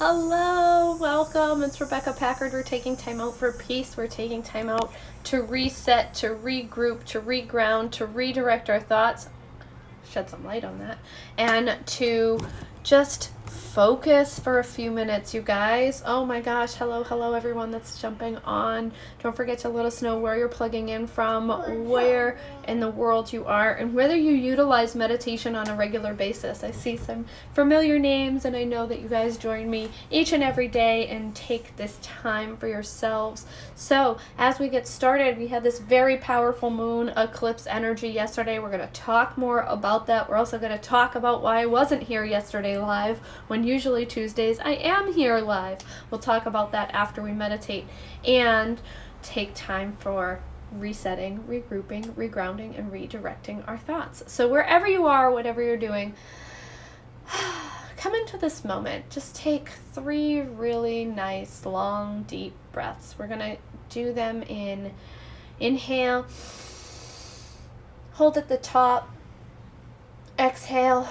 Hello, welcome. It's Rebecca Packard. We're taking time out for peace. We're taking time out to reset, to regroup, to reground, to redirect our thoughts, shed some light on that, and to just focus for a few minutes, you guys. Oh my gosh, hello everyone that's jumping on. Don't forget to let us know where you're plugging in from, where in the world you are, and whether you utilize meditation on a regular basis. I see some familiar names, and I know that you guys join me each and every day and take this time for yourselves. So as we get started, we had this very powerful moon eclipse energy yesterday. We're going to talk more about that. We're also going to talk about why I wasn't here yesterday live, when usually Tuesdays I am here live. We'll talk about that after we meditate and take time for resetting, regrouping, regrounding, and redirecting our thoughts. So wherever you are, whatever you're doing, come into this moment. Just take 3 really nice, long, deep breaths. We're going to do them in inhale, hold at the top, exhale,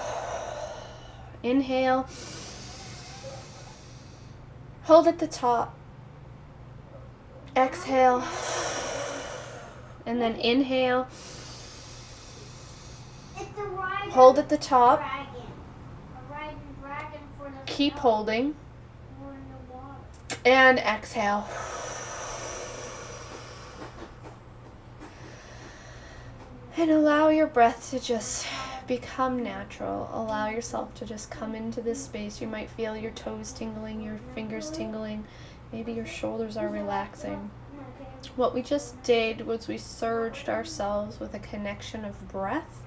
inhale, hold at the top, exhale, and then inhale, hold at the top, keep holding, and exhale. And allow your breath to just become natural. Allow yourself to just come into this space. You might feel your toes tingling, your fingers tingling. Maybe your shoulders are relaxing. What we just did was we surged ourselves with a connection of breath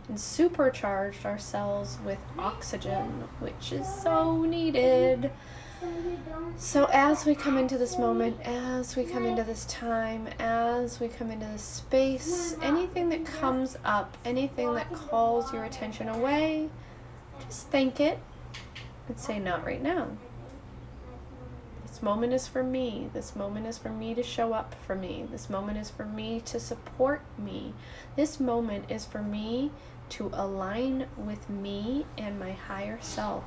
and supercharged ourselves with oxygen, which is so needed. So as we come into this moment, as we come into this time, as we come into this space, anything that comes up, anything that calls your attention away, just thank it and say, not right now. This moment is for me. This moment is for me to show up for me. This moment is for me to support me. This moment is for me to align with me and my higher self.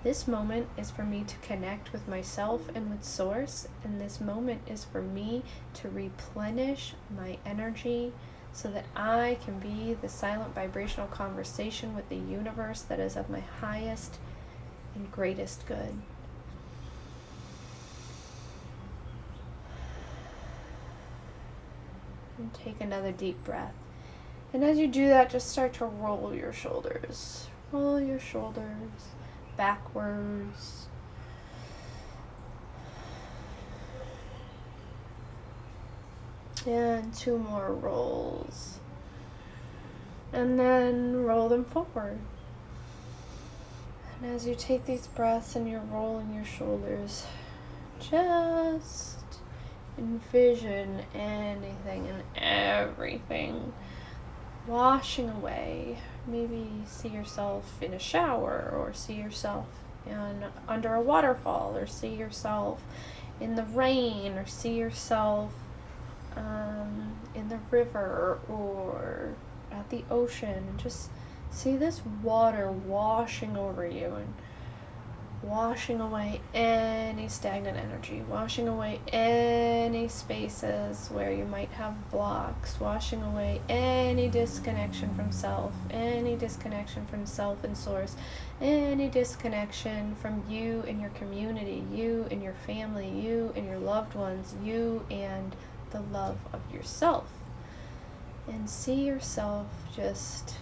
This moment is for me to connect with myself and with Source, and this moment is for me to replenish my energy so that I can be the silent vibrational conversation with the universe that is of my highest and greatest good. And take another deep breath. And as you do that, just start to roll your shoulders. Roll your shoulders backwards. And 2 more rolls. And then roll them forward. And as you take these breaths and you're rolling your shoulders, just envision anything and everything washing away. Maybe see yourself in a shower, or see yourself under a waterfall, or see yourself in the rain, or see yourself in the river or at the ocean. Just see this water washing over you and washing away any stagnant energy, washing away any spaces where you might have blocks, washing away any disconnection from self, any disconnection from self and Source, any disconnection from you and your community, you and your family, you and your loved ones, you and the love of yourself. And see yourself just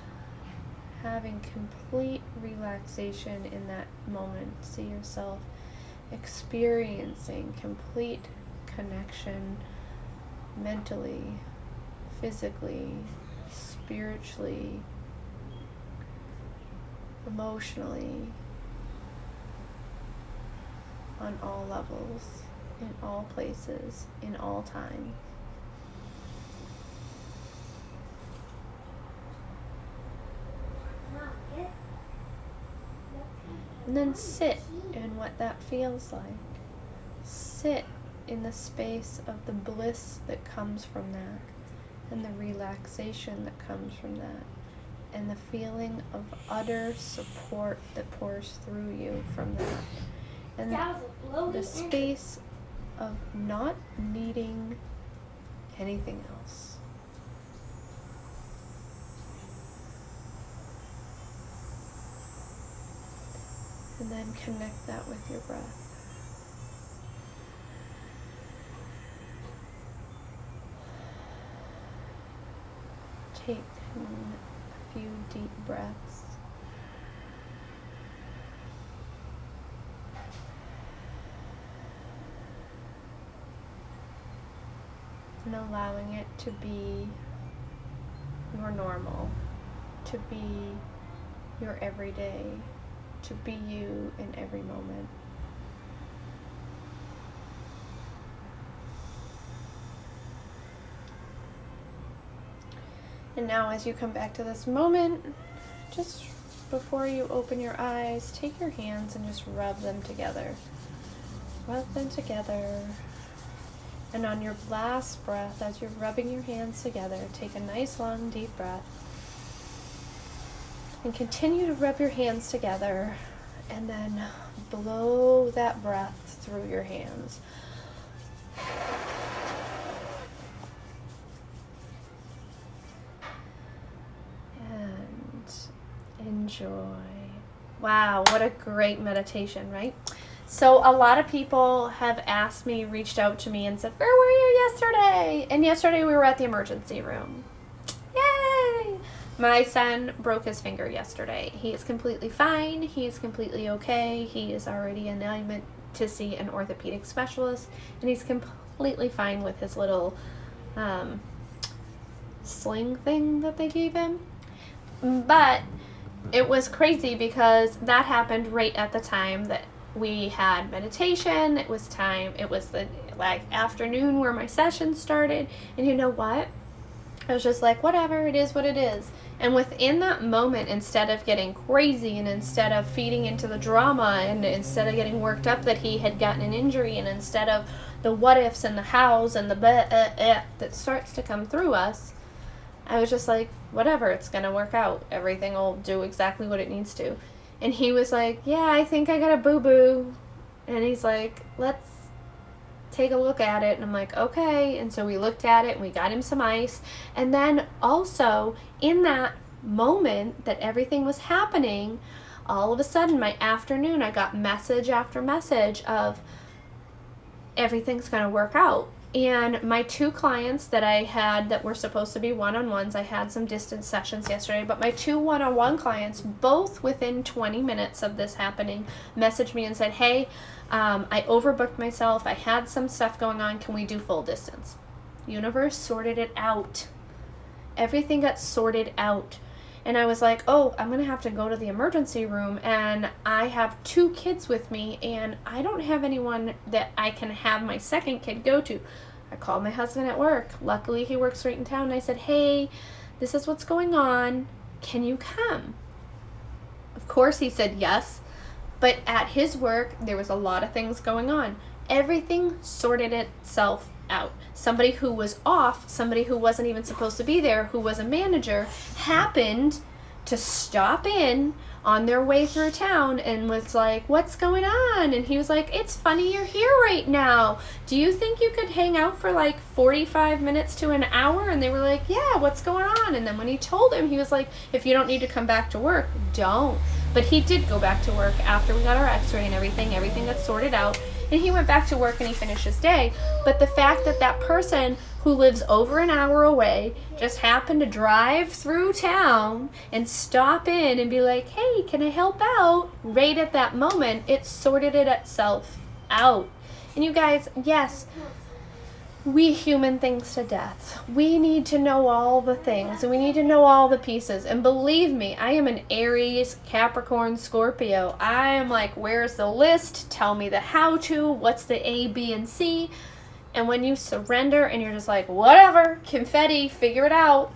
having complete relaxation in that moment. See yourself experiencing complete connection mentally, physically, spiritually, emotionally, on all levels, in all places, in all time. And then sit in what that feels like. Sit in the space of the bliss that comes from that, and the relaxation that comes from that, and the feeling of utter support that pours through you from that. And the space of not needing anything else. And then connect that with your breath. Take a few deep breaths. And allowing it to be your normal, to be your everyday, to be you in every moment. And now as you come back to this moment, just before you open your eyes, take your hands and just rub them together. Rub them together. And on your last breath, as you're rubbing your hands together, take a nice long deep breath. And continue to rub your hands together. And then blow that breath through your hands. And enjoy. Wow, what a great meditation, right? So a lot of people have asked me, reached out to me and said, where were you yesterday? And yesterday we were at the emergency room. Yay! My son broke his finger yesterday. He is completely fine. He is completely okay. He is already in alignment to see an orthopedic specialist. And he's completely fine with his little sling thing that they gave him. But it was crazy because that happened right at the time that we had meditation. It was the afternoon where my session started. And you know what? I was just like, whatever, it is what it is. And within that moment, instead of getting crazy and instead of feeding into the drama and instead of getting worked up that he had gotten an injury and instead of the what ifs and the hows and the that starts to come through us, I was just like, whatever, it's going to work out. Everything will do exactly what it needs to. And he was like, yeah, I think I got a boo-boo. And he's like, let's take a look at it. And I'm like, okay. And so we looked at it and we got him some ice. And then also in that moment that everything was happening, all of a sudden my afternoon, I got message after message of everything's going to work out. And my two clients that I had that were supposed to be one-on-ones, I had some distance sessions yesterday, but my two one-on-one clients, both within 20 minutes of this happening, messaged me and said, hey, I overbooked myself. I had some stuff going on. Can we do full distance? Universe sorted it out. Everything got sorted out. And I was like, oh, I'm going to have to go to the emergency room, and I have two kids with me, and I don't have anyone that I can have my second kid go to. I called my husband at work. Luckily, he works right in town, and I said, hey, this is what's going on. Can you come? Of course, he said yes, but at his work, there was a lot of things going on. Everything sorted itself out. Somebody who was off, somebody who wasn't even supposed to be there, who was a manager, happened to stop in on their way through town and was like, what's going on? And he was like, it's funny you're here right now. Do you think you could hang out for like 45 minutes to an hour? And they were like, yeah, what's going on? And then when he told him, he was like, if you don't need to come back to work, don't. But he did go back to work after we got our x-ray and everything got sorted out. And he went back to work and he finished his day. But the fact that that person who lives over an hour away just happened to drive through town and stop in and be like, hey, can I help out? Right at that moment, it sorted it itself out. And you guys, yes, we human things to death. We need to know all the things and we need to know all the pieces. And believe me, I am an Aries, Capricorn, Scorpio. I am like, where's the list? Tell me the how to. What's the A, B, and C? And when you surrender and you're just like, whatever, confetti, figure it out,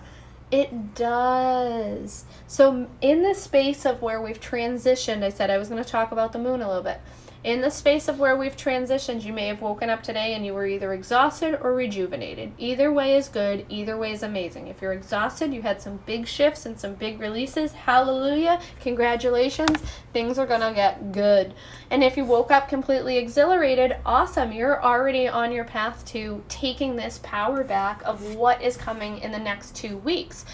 it does. So in the space of where we've transitioned, I said I was going to talk about the moon a little bit. In the space of where we've transitioned, you may have woken up today and you were either exhausted or rejuvenated. Either way is good. Either way is amazing. If you're exhausted, you had some big shifts and some big releases. Hallelujah. Congratulations. Things are going to get good. And if you woke up completely exhilarated, awesome. You're already on your path to taking this power back of what is coming in the next 2 weeks.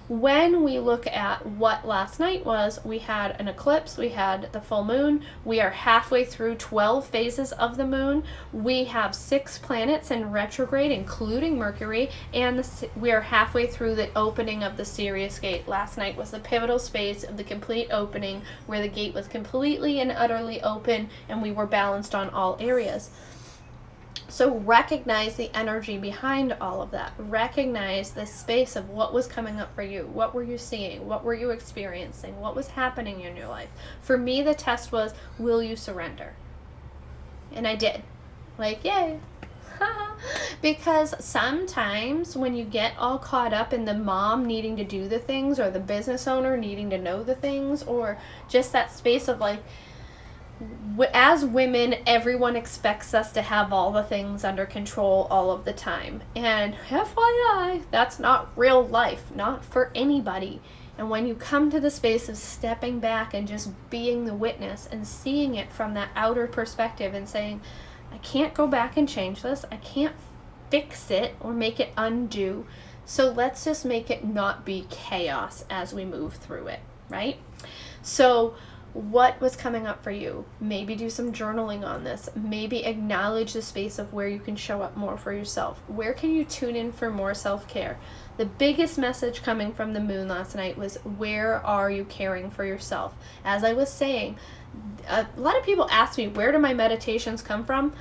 When we look at what last night was, we had an eclipse, we had the full moon, we are halfway through 12 phases of the moon, we have 6 planets in retrograde, including Mercury, and we are halfway through the opening of the Sirius gate. Last night was the pivotal space of the complete opening, where the gate was completely and utterly open, and we were balanced on all areas. So recognize the energy behind all of that. Recognize the space of what was coming up for you. What were you seeing? What were you experiencing? What was happening in your life? For me, the test was, will you surrender? And I did. Like, yay. Because sometimes when you get all caught up in the mom needing to do the things, or the business owner needing to know the things, or just that space of like, as women, everyone expects us to have all the things under control all of the time. And FYI, that's not real life, not for anybody. And when you come to the space of stepping back and just being the witness and seeing it from that outer perspective and saying, I can't go back and change this, I can't fix it or make it undo, so let's just make it not be chaos as we move through it, right? So what was coming up for you? Maybe do some journaling on this. Maybe acknowledge the space of where you can show up more for yourself. Where can you tune in for more self-care? The biggest message coming from the moon last night was, where are you caring for yourself? As I was saying, a lot of people ask me, where do my meditations come from?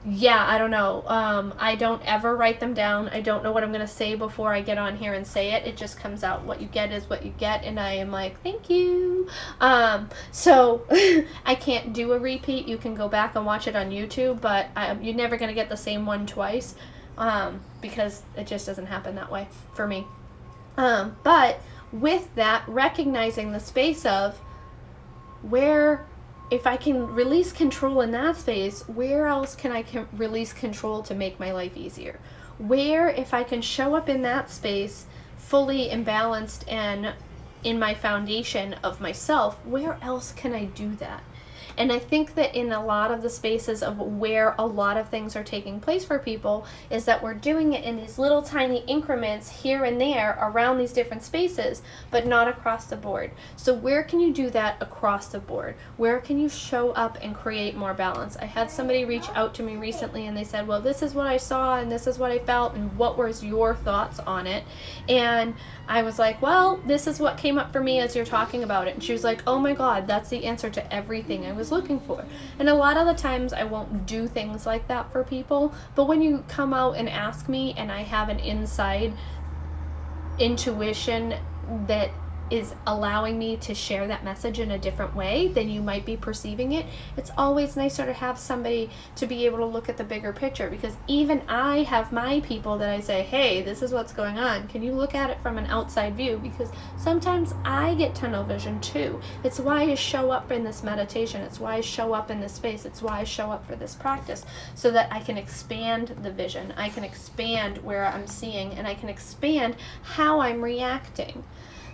Yeah, I don't know. I don't ever write them down. I don't know what I'm going to say before I get on here and say it. It just comes out. What you get is what you get. And I am like, thank you. So I can't do a repeat. You can go back and watch it on YouTube, but you're never going to get the same one twice, because it just doesn't happen that way for me. But with that, recognizing the space of where, if I can release control in that space, where else can I release control to make my life easier? Where, if I can show up in that space fully imbalanced and in my foundation of myself, where else can I do that? And I think that in a lot of the spaces of where a lot of things are taking place for people is that we're doing it in these little tiny increments here and there around these different spaces, but not across the board. So where can you do that across the board? Where can you show up and create more balance? I had somebody reach out to me recently and they said, well, this is what I saw and this is what I felt, and what was your thoughts on it? And I was like, well, this is what came up for me as you're talking about it. And she was like, oh my God, that's the answer to everything I was looking for. And a lot of the times I won't do things like that for people, but when you come out and ask me and I have an inside intuition that is allowing me to share that message in a different way than you might be perceiving it, it's always nicer to have somebody to be able to look at the bigger picture, because even I have my people that I say, hey, this is what's going on. Can you look at it from an outside view? Because sometimes I get tunnel vision too. It's why I show up in this meditation. It's why I show up in this space. It's why I show up for this practice, so that I can expand the vision. I can expand where I'm seeing, and I can expand how I'm reacting.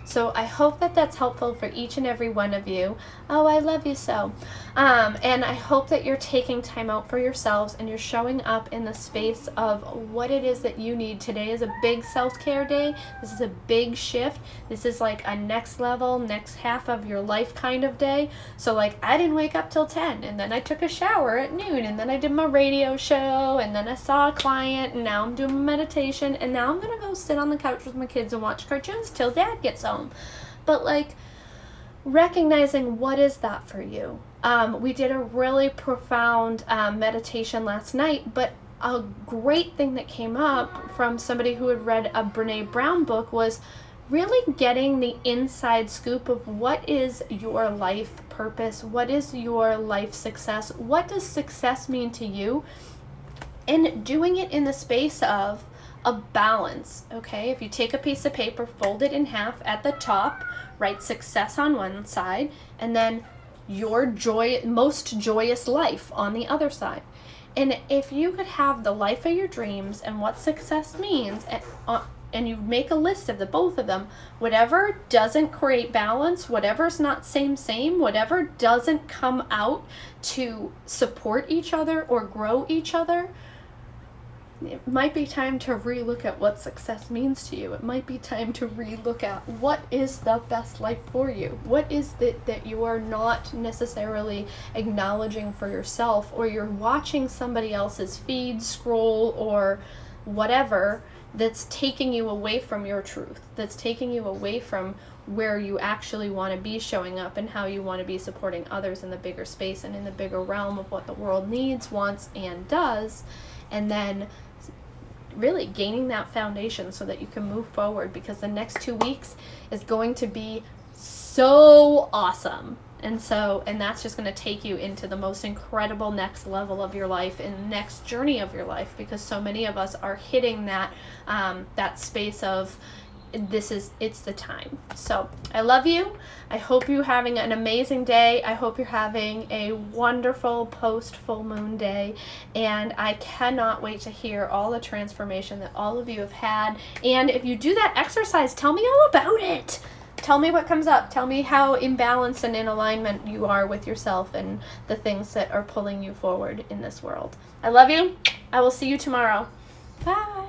So I hope that that's helpful for each and every one of you. Oh, I love you so. And I hope that you're taking time out for yourselves and you're showing up in the space of what it is that you need. Today is a big self-care day. This is a big shift. This is like a next level, next half of your life kind of day. So like, I didn't wake up till 10, and then I took a shower at noon, and then I did my radio show, and then I saw a client, and now I'm doing my meditation, and now I'm going to go sit on the couch with my kids and watch cartoons till Dad gets home. But like, recognizing what is that for you. We did a really profound meditation last night, but a great thing that came up from somebody who had read a Brene Brown book was really getting the inside scoop of what is your life purpose, what is your life success, what does success mean to you, and doing it in the space of a balance. Okay, if you take a piece of paper, fold it in half, at the top write success on one side, and then your most joyous life on the other side. And if you could have the life of your dreams and what success means, and you make a list of the both of them, whatever doesn't create balance, whatever's not same, whatever doesn't come out to support each other or grow each other, it might be time to relook at what success means to you. It might be time to relook at what is the best life for you. What is it that you are not necessarily acknowledging for yourself, or you're watching somebody else's feed, scroll, or whatever that's taking you away from your truth, that's taking you away from where you actually want to be showing up and how you want to be supporting others in the bigger space and in the bigger realm of what the world needs, wants, and does. And then really gaining that foundation so that you can move forward, because the next 2 weeks is going to be so awesome. And that's just going to take you into the most incredible next level of your life and next journey of your life, because so many of us are hitting that space of it's the time. So I love you. I hope you're having an amazing day. I hope you're having a wonderful post full moon day, and I cannot wait to hear all the transformation that all of you have had. And if you do that exercise, tell me all about it. Tell me what comes up. Tell me how imbalanced and in alignment you are with yourself and the things that are pulling you forward in this world. I love you. I will see you tomorrow. Bye.